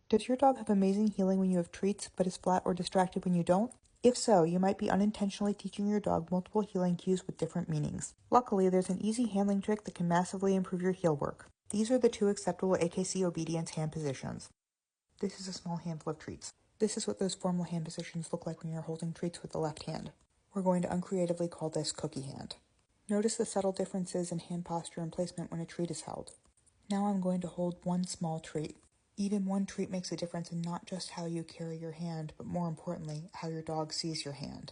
Does your dog have amazing healing when you have treats, but is flat or distracted when you don't? If so, you might be unintentionally teaching your dog multiple healing cues with different meanings. Luckily, there's an easy handling trick that can massively improve your heel work. These are the 2 acceptable AKC obedience hand positions. This is a small handful of treats. This is what those formal hand positions look like when you're holding treats with the left hand. We're going to uncreatively call this cookie hand. Notice the subtle differences in hand posture and placement when a treat is held. Now I'm going to hold one small treat. Even one treat makes a difference in not just how you carry your hand, but more importantly, how your dog sees your hand.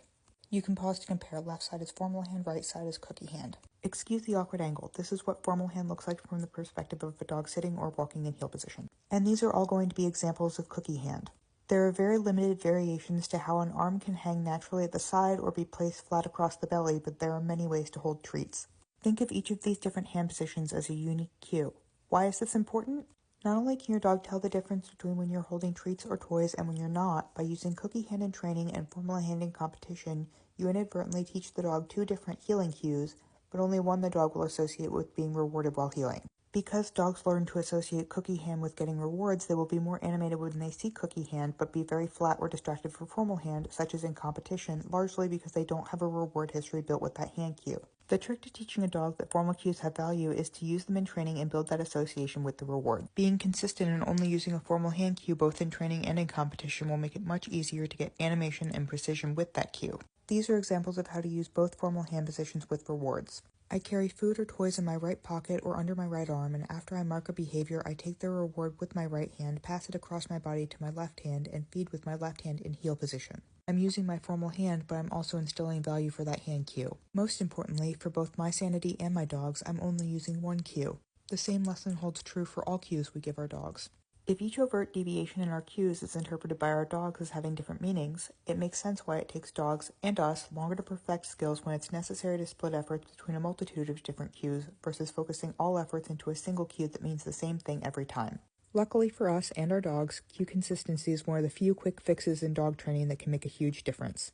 You can pause to compare. Left side is formal hand, right side is cookie hand. Excuse the awkward angle. This is what formal hand looks like from the perspective of a dog sitting or walking in heel position. And these are all going to be examples of cookie hand. There are very limited variations to how an arm can hang naturally at the side or be placed flat across the belly, but there are many ways to hold treats. Think of each of these different hand positions as a unique cue. Why is this important? Not only can your dog tell the difference between when you're holding treats or toys and when you're not, by using cookie hand in training and formal hand in competition, you inadvertently teach the dog 2 different healing cues, but only one the dog will associate with being rewarded while healing. Because dogs learn to associate cookie hand with getting rewards, they will be more animated when they see cookie hand, but be very flat or distracted for formal hand, such as in competition, largely because they don't have a reward history built with that hand cue. The trick to teaching a dog that formal cues have value is to use them in training and build that association with the reward. Being consistent and only using a formal hand cue both in training and in competition will make it much easier to get animation and precision with that cue. These are examples of how to use both formal hand positions with rewards. I carry food or toys in my right pocket or under my right arm, and after I mark a behavior, I take the reward with my right hand, pass it across my body to my left hand, and feed with my left hand in heel position. I'm using my formal hand, but I'm also instilling value for that hand cue. Most importantly, for both my sanity and my dog's, I'm only using one cue. The same lesson holds true for all cues we give our dogs. If each overt deviation in our cues is interpreted by our dogs as having different meanings, it makes sense why it takes dogs, and us, longer to perfect skills when it's necessary to split efforts between a multitude of different cues versus focusing all efforts into a single cue that means the same thing every time. Luckily for us and our dogs, cue consistency is one of the few quick fixes in dog training that can make a huge difference.